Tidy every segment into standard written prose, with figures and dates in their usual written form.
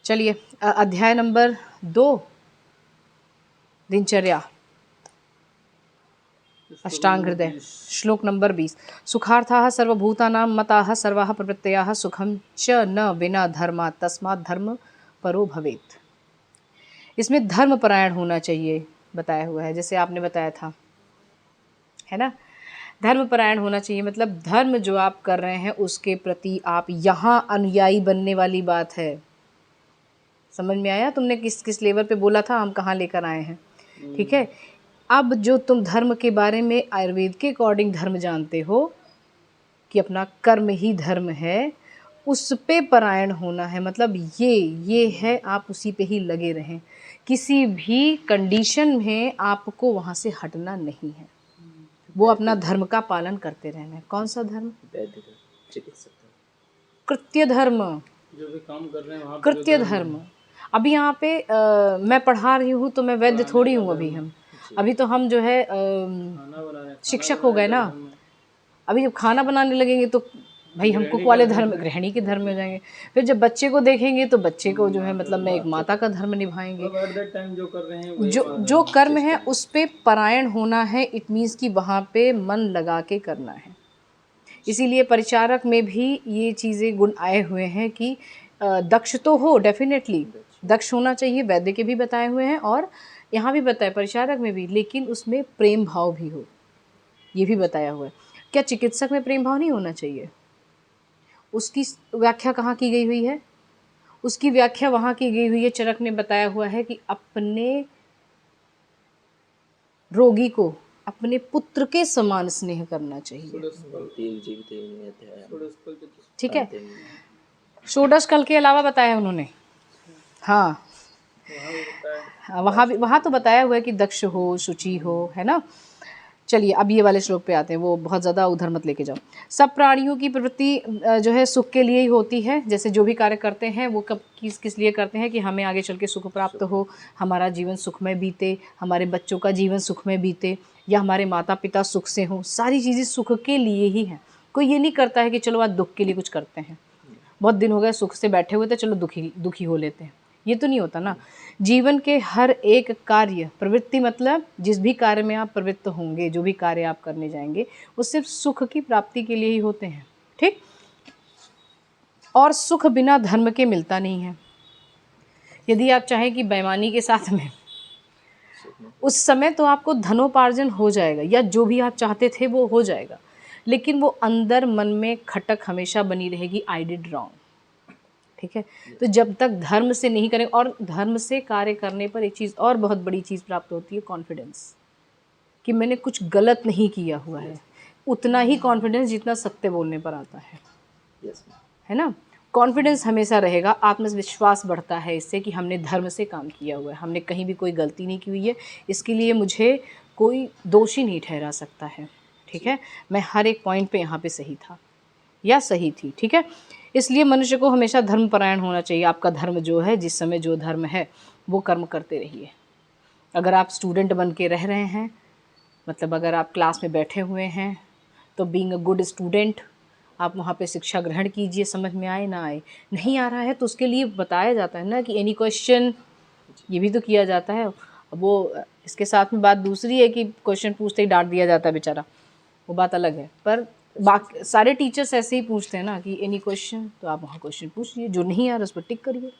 चलिए अध्याय नंबर 2, दिनचर्या, अष्टांग हृदय, श्लोक नंबर 20। सुखार्थाः सर्वभूतानां मताः सर्वाः प्रवृत्तयः सुखं च न विना धर्मात् तस्मात् धर्म परो भवेत्। इसमें धर्म परायण होना चाहिए बताया हुआ है, जैसे आपने बताया था, है ना। धर्म परायण होना चाहिए मतलब धर्म जो आप कर रहे हैं उसके प्रति आप यहाँ अनुयायी बनने वाली बात है। समझ में आया तुमने किस किस लेवल पे बोला था, हम कहाँ लेकर आए हैं, ठीक है। अब जो तुम धर्म के बारे में आयुर्वेद के अकॉर्डिंग धर्म जानते हो कि अपना कर्म ही धर्म है, उस पे परायण होना है। मतलब ये है, आप उसी पे ही लगे रहें, किसी भी कंडीशन में आपको वहाँ से हटना नहीं है। वो अपना धर्म का पालन करते रहना है। कौन सा धर्म? कृत्य धर्म, जो भी काम कर रहे हैं वहाँ कृत्य धर्म। अभी यहाँ पे मैं पढ़ा रही हूँ तो मैं वैद्य थोड़ी हूँ। अभी तो हम जो है शिक्षक हो गए ना। अभी जब खाना बनाने लगेंगे तो भाई हम कुक वाले धर्म, गृहिणी के धर्म में जाएंगे। फिर जब बच्चे को देखेंगे तो बच्चे को जो है मतलब मैं एक माता का धर्म निभाएंगे। जो कर रहे हैं जो कर्म है उस पे परायण होना है। इट मीन्स कि वहाँ पे मन लगा के करना है। इसीलिए परिचारक में भी ये चीज़ें गुण आए हुए हैं कि दक्ष तो हो, डेफिनेटली दक्ष होना चाहिए, वैद्य के भी बताए हुए हैं और यहाँ भी बताया परिचारक में भी, लेकिन उसमें प्रेम भाव भी हो, ये भी बताया हुआ है। क्या चिकित्सक में प्रेम भाव नहीं होना चाहिए? उसकी व्याख्या कहाँ की गई हुई है? उसकी व्याख्या वहाँ की गई हुई है, चरक ने बताया हुआ है कि अपने रोगी को अपने पुत्र के समान स्नेह करना चाहिए। ठीक है, षोडश कल के अलावा बताया उन्होंने। हाँ, वहाँ तो बताया हुआ है कि दक्ष हो, शुचि हो, है ना। चलिए अब ये वाले श्लोक पे आते हैं, वो बहुत ज़्यादा उधर मत लेके जाओ। सब प्राणियों की प्रवृत्ति जो है सुख के लिए ही होती है। जैसे जो भी कार्य करते हैं वो कब किस लिए करते हैं कि हमें आगे चल के सुख प्राप्त हो, हमारा जीवन सुखमय बीते, हमारे बच्चों का जीवन सुखमय बीते, या हमारे माता पिता सुख से हों। सारी चीज़ें सुख के लिए ही हैं। कोई ये नहीं करता है कि चलो आज दुख के लिए कुछ करते हैं, बहुत दिन हो गए सुख से बैठे हुए थे, चलो दुखी हो लेते हैं। ये तो नहीं होता ना। जीवन के हर एक कार्य, प्रवृत्ति मतलब जिस भी कार्य में आप प्रवृत्त होंगे, जो भी कार्य आप करने जाएंगे, वो सिर्फ सुख की प्राप्ति के लिए ही होते हैं। ठीक, और सुख बिना धर्म के मिलता नहीं है। यदि आप चाहें कि बेईमानी के साथ में, उस समय तो आपको धनोपार्जन हो जाएगा, या जो भी आप चाहते थे वो हो जाएगा, लेकिन वो अंदर मन में खटक हमेशा बनी रहेगी, आई डिड रॉन्ग। ठीक है, तो जब तक धर्म से नहीं करें, और धर्म से कार्य करने पर एक चीज़ और बहुत बड़ी चीज़ प्राप्त होती है, कॉन्फिडेंस, कि मैंने कुछ गलत नहीं किया हुआ है। उतना ही कॉन्फिडेंस जितना सत्य बोलने पर आता है ना। कॉन्फिडेंस हमेशा रहेगा, आत्मविश्वास बढ़ता है इससे कि हमने धर्म से काम किया हुआ है, हमने कहीं भी कोई गलती नहीं की हुई है, इसके लिए मुझे कोई दोषी नहीं ठहरा सकता है। ठीक है, मैं हर एक पॉइंट पे यहाँ पे सही था या सही थी। ठीक है, इसलिए मनुष्य को हमेशा धर्मपरायण होना चाहिए। आपका धर्म जो है, जिस समय जो धर्म है वो कर्म करते रहिए। अगर आप स्टूडेंट बन के रह रहे हैं, मतलब अगर आप क्लास में बैठे हुए हैं, तो बीइंग अ गुड स्टूडेंट आप वहाँ पे शिक्षा ग्रहण कीजिए, समझ में आए ना आए। नहीं आ रहा है तो उसके लिए बताया जाता है ना कि एनी क्वेश्चन, ये भी तो किया जाता है। वो इसके साथ में बात दूसरी है कि क्वेश्चन पूछते ही डांट दिया जाता है बेचारा, वो बात अलग है। पर बाकी सारे टीचर्स ऐसे ही पूछते हैं ना कि एनी क्वेश्चन, तो आप वहाँ क्वेश्चन पूछिए, जो नहीं आ रहा उस पर टिक करिए,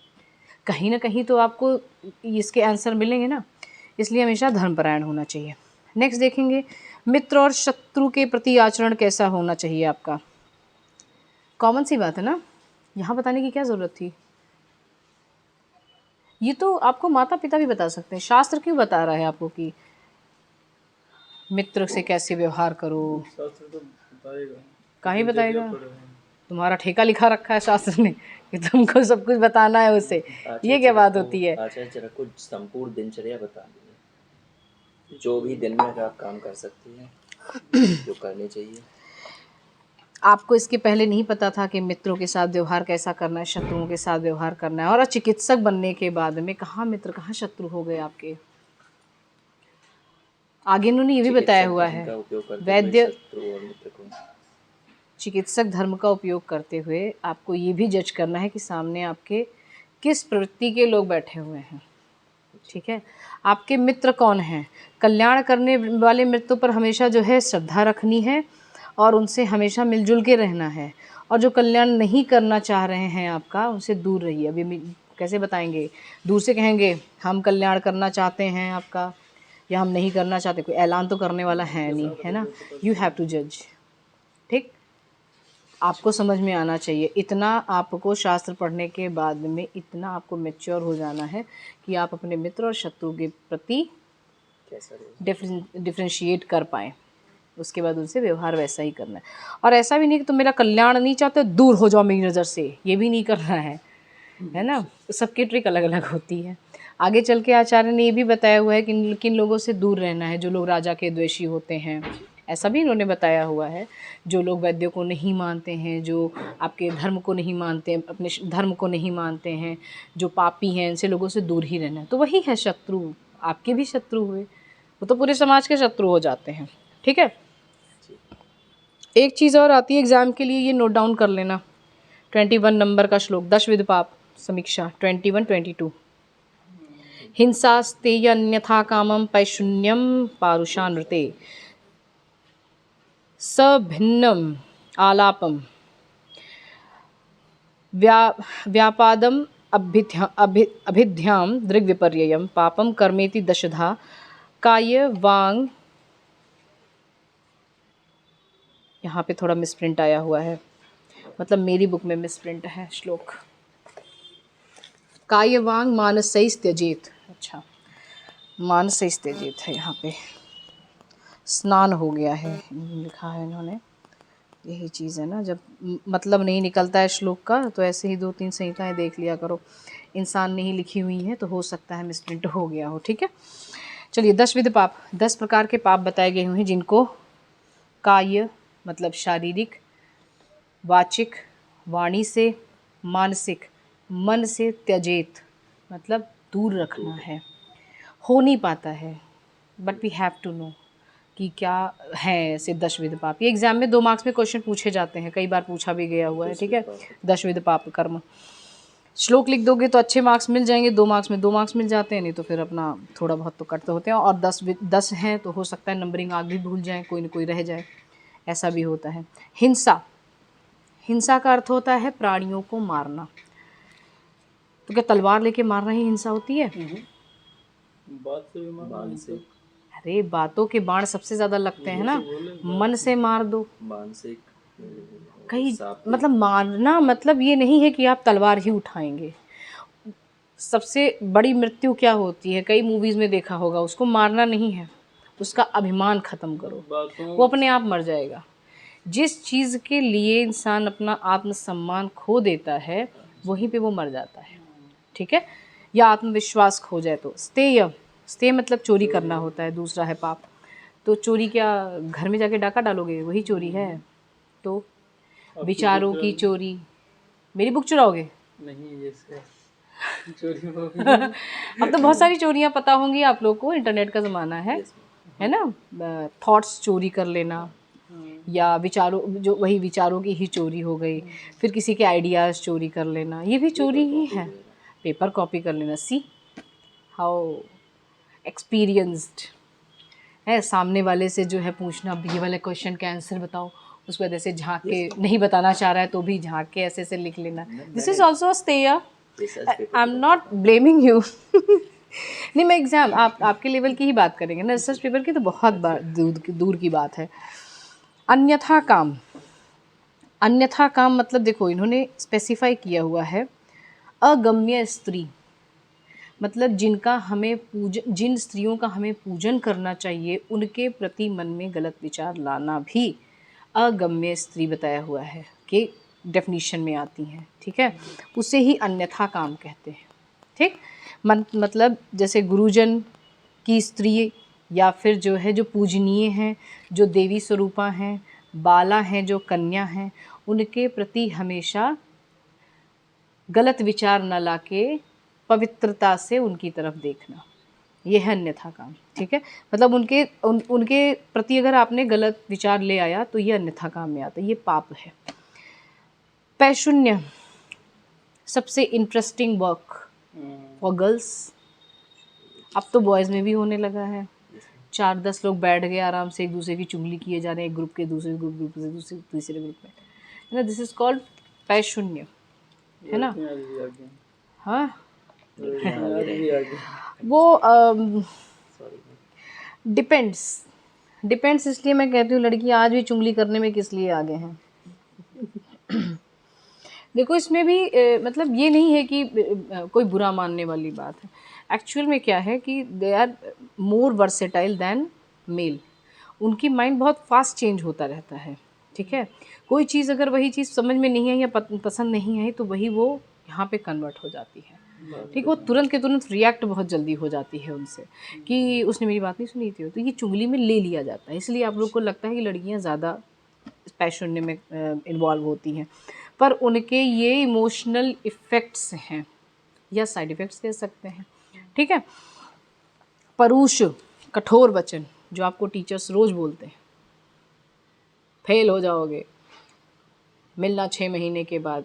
कहीं ना कहीं तो आपको इसके आंसर मिलेंगे ना। इसलिए हमेशा धर्मपरायण होना चाहिए। नेक्स्ट देखेंगे, मित्र और शत्रु के प्रति आचरण कैसा होना चाहिए आपका। कॉमन सी बात है ना, यहाँ बताने की क्या ज़रूरत थी। ये तो आपको माता पिता भी बता सकते हैं, शास्त्र क्यों बता रहा है आपको कि मित्र से कैसे व्यवहार करो। कहाँ ही बताएगा, तुम्हारा ठेका लिखा रखा है शास्त्र ने कि तुमको सब कुछ बताना है उसे। ये क्या बात होती है। आचार्य जरा कुछ संपूर्ण दिनचर्या बता दीजिए, जो भी दिन में आप काम कर सकती हैं, जो करने चाहिए। आपको इसके पहले नहीं पता था कि मित्रों के साथ व्यवहार कैसा करना है, शत्रुओं के साथ व्यवहार करना है। और चिकित्सक बनने के बाद में कहाँ मित्र कहाँ शत्रु हो गए आपके। आगे उन्होंने ये भी बताया हुआ है, वैद्य चिकित्सक धर्म का उपयोग करते हुए आपको ये भी जज करना है कि सामने आपके किस प्रवृत्ति के लोग बैठे हुए हैं, ठीक है। आपके मित्र कौन हैं, कल्याण करने वाले मित्रों पर हमेशा जो है श्रद्धा रखनी है और उनसे हमेशा मिलजुल के रहना है, और जो कल्याण नहीं करना चाह रहे हैं आपका, उनसे दूर रहिए। अभी कैसे बताएंगे, दूर से कहेंगे हम कल्याण करना चाहते हैं आपका या हम नहीं करना चाहते, कोई ऐलान तो करने वाला है नहीं, है ना। यू हैव टू जज, ठीक। आपको समझ में आना चाहिए, इतना आपको शास्त्र पढ़ने के बाद में इतना आपको मैच्योर हो जाना है कि आप अपने मित्र और शत्रु के प्रति कैसा रहेगा? डिफ्रेंशिएट कर पाएँ। उसके बाद उनसे व्यवहार वैसा ही करना है। और ऐसा भी नहीं कि तुम मेरा कल्याण नहीं चाहते, दूर हो जाओ मेरी नज़र से, ये भी नहीं करना है ना। सबकी ट्रिक अलग अलग होती है। आगे चल के आचार्य ने ये भी बताया हुआ है कि किन लोगों से दूर रहना है, जो लोग राजा के द्वेषी होते हैं, ऐसा भी इन्होंने बताया हुआ है। जो लोग वैद्यों को नहीं मानते हैं, जो आपके धर्म को नहीं मानते, अपने धर्म को नहीं मानते हैं, जो पापी हैं, इनसे लोगों से दूर ही रहना है। तो वही है शत्रु, आपके भी शत्रु हुए, वो तो पूरे समाज के शत्रु हो जाते हैं, ठीक है। एक चीज़ और आती है एग्ज़ाम के लिए, ये नोट डाउन कर लेना, 21 नंबर का श्लोक, दशविध पाप समीक्षा 21-22। हिंसास्ते अन्यथा कामम पैशून्यम पारुषानृते सभिन्नम आलापम व्यापादम अभिध्याम दृग्विपर्ययम पापम कर्मेति दशधा काय वांग। यहाँ पे थोड़ा मिसप्रिंट आया हुआ है, मतलब मेरी बुक में मिसप्रिंट है श्लोक। काय वांग मानसैः त्यजेत, अच्छा मानसैः त्यजेत है, यहाँ पे स्नान हो गया है लिखा है इन्होंने, यही चीज़ है ना। जब मतलब नहीं निकलता है श्लोक का तो ऐसे ही 2-3 संहिताएं देख लिया करो, इंसान ने ही लिखी हुई हैं तो हो सकता है मिसप्रिंट हो गया हो, ठीक है। चलिए, 10विध पाप, 10 प्रकार के पाप बताए गए हुए हैं जिनको काय मतलब शारीरिक, वाचिक वाणी से, मानसिक मन से, त्यजेत मतलब दूर रखना है। हो नहीं पाता है but we have to know कि क्या है ऐसे 10विध पाप। ये एग्जाम में 2 मार्क्स में क्वेश्चन पूछे जाते हैं, कई बार पूछा भी गया हुआ है, ठीक है। 10विध पाप कर्म, श्लोक लिख दोगे तो अच्छे मार्क्स मिल जाएंगे, 2 मार्क्स में 2 मार्क्स मिल जाते हैं, नहीं तो फिर अपना थोड़ा बहुत तो कटते होते हैं। और 10 हैं तो हो सकता है नंबरिंग आगे भी भूल जाए, कोई न कोई रह जाए, ऐसा भी होता है। हिंसा, हिंसा का अर्थ होता है प्राणियों को मारना। तो क्या तलवार लेके मारना ही हिंसा होती है? बात से भी मारना से, अरे बातों के बाण सबसे ज़्यादा लगते हैं ना, मन से मार दो। मानसिक कहीं मतलब मारना मतलब ये नहीं है कि आप तलवार ही उठाएंगे। सबसे बड़ी मृत्यु क्या होती है, कई मूवीज़ में देखा होगा, उसको मारना नहीं है, उसका अभिमान ख़त्म करो, वो अपने आप मर जाएगा। जिस चीज़ के लिए इंसान अपना आत्मसम्मान खो देता है वहीं पे वो मर जाता है, ठीक है। या आत्मविश्वास खो जाए तो। स्तेय मतलब चोरी करना होता है, दूसरा है पाप। तो चोरी क्या घर में जाके डाका डालोगे, वही चोरी है। तो विचारों की चोरी, मेरी बुक चुराओगे? नहीं, जैसे चोरी हो अब तो बहुत सारी चोरियां पता होंगी आप लोग को, इंटरनेट का ज़माना है ना। थॉट्स चोरी कर लेना, या विचारों, जो वही विचारों की ही चोरी हो गई। फिर किसी के आइडियाज़ चोरी कर लेना, ये भी चोरी ही है। पेपर कॉपी कर लेना, सी हाउ एक्सपीरियंस्ड है। सामने वाले से जो है पूछना, ये वाले क्वेश्चन का आंसर बताओ, उसको ऐसे झांक के, नहीं बताना चाह रहा है तो भी झांक के ऐसे लिख लेना। This is also a stay, I am not blaming you. नहीं, मैं एग्ज़ाम आपके लेवल की ही बात करेंगे ना, रिसर्च पेपर की तो बहुत दूर की बात है। अन्यथा काम, अन्यथा काम मतलब देखो इन्होंने स्पेसिफाई किया हुआ है, अगम्य स्त्री मतलब जिनका हमें पूजन, जिन स्त्रियों का हमें पूजन करना चाहिए उनके प्रति मन में गलत विचार लाना भी अगम्य स्त्री बताया हुआ है कि डेफिनीशन में आती हैं, ठीक है। उसे ही अन्यथा काम कहते हैं, ठीक। मतलब जैसे गुरुजन की स्त्री, या फिर जो है जो पूजनीय हैं, जो देवी स्वरूपा हैं, बाला हैं, जो कन्या हैं, उनके प्रति हमेशा गलत विचार न लाके पवित्रता से उनकी तरफ देखना, यह है अन्यथा काम, ठीक है। मतलब उनके प्रति अगर आपने गलत विचार ले आया तो ये अन्यथा काम में आता है, ये पाप है। पैशून्य सबसे इंटरेस्टिंग वर्क फॉर गर्ल्स, अब तो बॉयज़ में भी होने लगा है। 4-10 लोग बैठ गए आराम से, एक दूसरे की चुगली किए जा रहे हैं, एक ग्रुप के दूसरे ग्रुप से दूसरे तीसरे ग्रुप में, है ना। दिस इज़ कॉल्ड पैशून्य, है ना। लड़कियां आज भी आगे हैं। हाँ, लड़कियां आज भी आगे हैं। वो सॉरी। डिपेंड्स इसलिए मैं कहती हूँ लड़कियाँ आज भी चुगली करने में किस लिए आगे हैं। देखो इसमें भी मतलब ये नहीं है कि कोई बुरा मानने वाली बात है। एक्चुअल में क्या है कि they are more versatile than male. उनकी माइंड बहुत फास्ट चेंज होता रहता है, ठीक है। कोई चीज़ अगर वही चीज़ समझ में नहीं आई या पसंद नहीं आई तो वही वो यहाँ पे कन्वर्ट हो जाती है, ठीक। वो तुरंत के तुरंत रिएक्ट बहुत जल्दी हो जाती है उनसे कि उसने मेरी बात नहीं सुनी थी, तो ये चुगली में ले लिया जाता है। इसलिए आप लोग को लगता है कि लड़कियाँ ज़्यादा पैशन में इन्वॉल्व होती हैं, पर उनके ये इमोशनल इफ़ेक्ट्स हैं या साइड इफ़ेक्ट्स कह सकते हैं, ठीक है। परुष कठोर वचन जो आपको टीचर्स रोज़ बोलते हैं, फेल हो जाओगे, मिलना 6 महीने के बाद,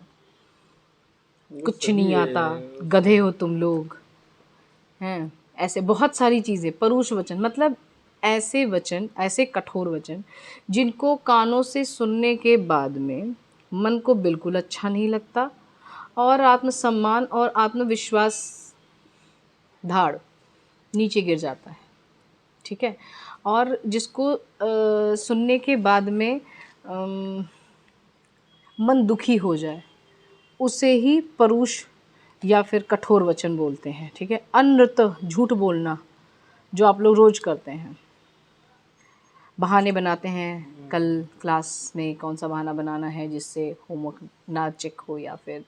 कुछ नहीं आता, गधे हो तुम लोग, हैं, ऐसे बहुत सारी चीज़ें। परुष वचन मतलब ऐसे वचन, ऐसे कठोर वचन जिनको कानों से सुनने के बाद में मन को बिल्कुल अच्छा नहीं लगता और आत्मसम्मान और आत्मविश्वास धाड़ नीचे गिर जाता है, ठीक है। और जिसको सुनने के बाद में मन दुखी हो जाए उसे ही परुष या फिर कठोर वचन बोलते हैं, ठीक है। अनृत झूठ बोलना जो आप लोग रोज़ करते हैं, बहाने बनाते हैं, कल क्लास में कौन सा बहाना बनाना है जिससे होमवर्क ना चेक हो या फिर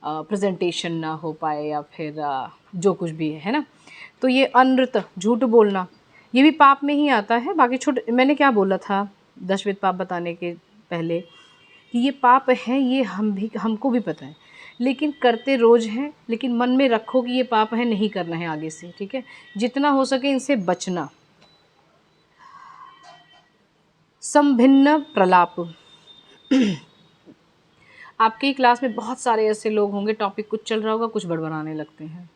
प्रेजेंटेशन ना हो पाए या फिर जो कुछ भी है ना। तो ये अनृत झूठ बोलना ये भी पाप में ही आता है। बाकी छोटे मैंने क्या बोला था दशविध पाप बताने के पहले कि ये पाप है, ये हमको भी पता है, लेकिन करते रोज़ हैं। लेकिन मन में रखो कि ये पाप है, नहीं करना है आगे से, ठीक है। जितना हो सके इनसे बचना। संभिन्न प्रलाप आपकी क्लास में बहुत सारे ऐसे लोग होंगे, टॉपिक कुछ चल रहा होगा, कुछ बड़बड़ाने लगते हैं।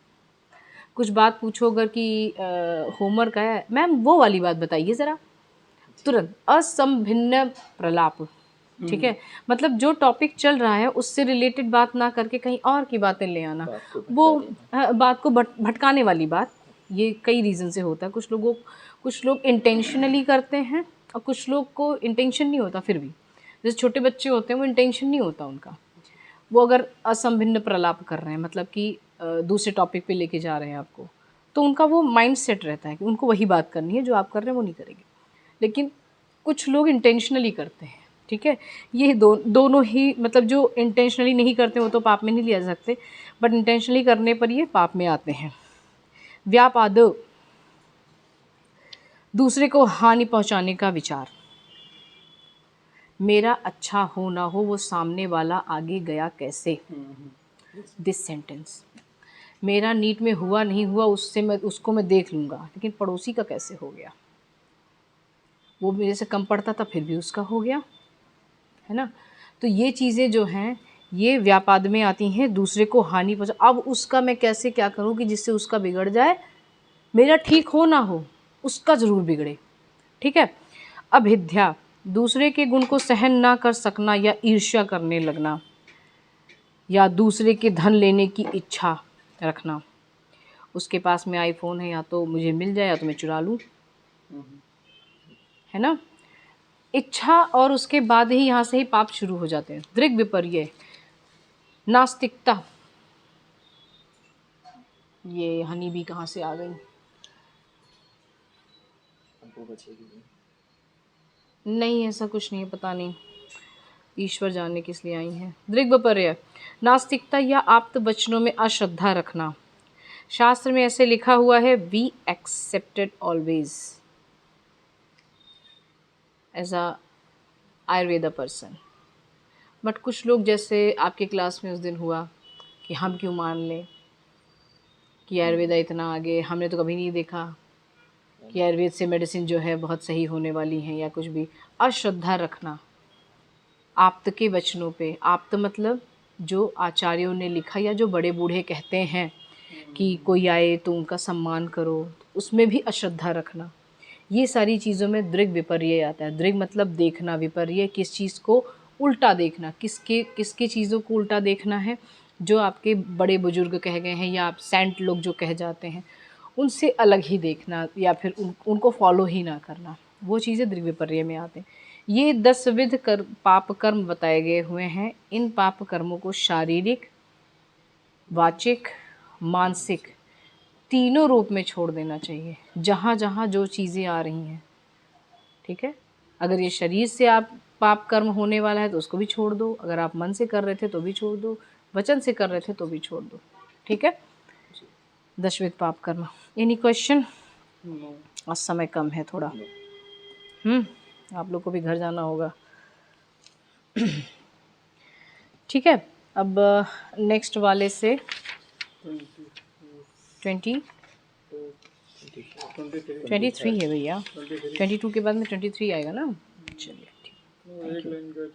कुछ बात पूछो अगर कि होमवर्क है, मैम वो वाली बात बताइए ज़रा, तुरंत असंभिन्न प्रलाप, ठीक है। मतलब जो टॉपिक चल रहा है उससे रिलेटेड बात ना करके कहीं और की बातें ले आना, वो बात को भटकाने वाली बात। ये कई रीज़न से होता है। कुछ लोग इंटेंशनली करते हैं और कुछ लोग को इंटेंशन नहीं होता फिर भी। जैसे छोटे बच्चे होते हैं वो इंटेंशन नहीं होता उनका, वो अगर असंभिन्न प्रलाप कर रहे हैं मतलब कि दूसरे टॉपिक पे लेके जा रहे हैं आपको, तो उनका वो माइंड सेट रहता है कि उनको वही बात करनी है जो आप कर रहे हैं वो नहीं करेंगे। लेकिन कुछ लोग इंटेंशनली करते हैं, ठीक है। ये दोनों ही मतलब जो इंटेंशनली नहीं करते वो तो पाप में नहीं लिया जा सकते, बट इंटेंशनली करने पर ये पाप में आते हैं। व्यापाद दूसरे को हानि पहुंचाने का विचार, मेरा अच्छा हो ना हो वो सामने वाला आगे गया कैसे। दिस सेंटेंस, मेरा नीट में हुआ नहीं हुआ उसको मैं देख लूँगा, लेकिन पड़ोसी का कैसे हो गया, वो मेरे से कम पढ़ता था फिर भी उसका हो गया, है ना। तो ये चीज़ें जो हैं ये व्यापाद में आती हैं, दूसरे को हानि पहुँचा। अब उसका मैं कैसे क्या करूँ कि जिससे उसका बिगड़ जाए, मेरा ठीक हो ना हो उसका ज़रूर बिगड़े, ठीक है। अभिध्या दूसरे के गुण को सहन ना कर सकना या ईर्ष्या करने लगना या दूसरे के धन लेने की इच्छा रखना। उसके पास में आईफोन है, या तो मुझे मिल जाए या तो मैं चुरा लूँ, है ना। इच्छा, और उसके बाद ही यहाँ से ही पाप शुरू हो जाते हैं। दृग विपर्य नास्तिकता, ये हनी भी कहाँ से आ गई, नहीं ऐसा कुछ नहीं है, पता नहीं, ईश्वर जाने किस लिए आई हैं। दृग्विपर्य नास्तिकता या आप्त वचनों में अश्रद्धा रखना। शास्त्र में ऐसे लिखा हुआ है, we accepted always as a Ayurveda person, but कुछ लोग जैसे आपके क्लास में उस दिन हुआ कि हम क्यों मान लें कि आयुर्वेदा इतना आगे, हमने तो कभी नहीं देखा कि आयुर्वेद से मेडिसिन जो है बहुत सही होने वाली हैं या कुछ भी। अश्रद्धा रखना आप्त के वचनों पे, आप्त मतलब जो आचार्यों ने लिखा या जो बड़े बूढ़े कहते हैं कि कोई आए तो उनका सम्मान करो, उसमें भी अश्रद्धा रखना, ये सारी चीज़ों में दृग् विपर्य आता है। दृग् मतलब देखना, विपर्य किस चीज़ को उल्टा देखना, किसके चीज़ों को उल्टा देखना है, जो आपके बड़े बुजुर्ग कह गए हैं या आप सेंट लोग जो कह जाते हैं उनसे अलग ही देखना या फिर उनको फॉलो ही ना करना, वो चीज़ें दृग् विपर्य में आते हैं। ये 10 विध पाप कर्म बताए गए हुए हैं। इन पाप कर्मों को शारीरिक, वाचिक, मानसिक तीनों रूप में छोड़ देना चाहिए, जहाँ जहाँ जो चीज़ें आ रही हैं। ठीक है, अगर ये शरीर से आप पाप कर्म होने वाला है तो उसको भी छोड़ दो, अगर आप मन से कर रहे थे तो भी छोड़ दो, वचन से कर रहे थे तो भी छोड़ दो। ठीक है, 10 विध पाप कर्म। Any question? आज समय कम है थोड़ा, आप लोग को भी घर जाना होगा। ठीक है, अब नेक्स्ट वाले से 23 है भैया, 22 के बाद में 23 आएगा ना। चलिए ठीक। एक लाइन का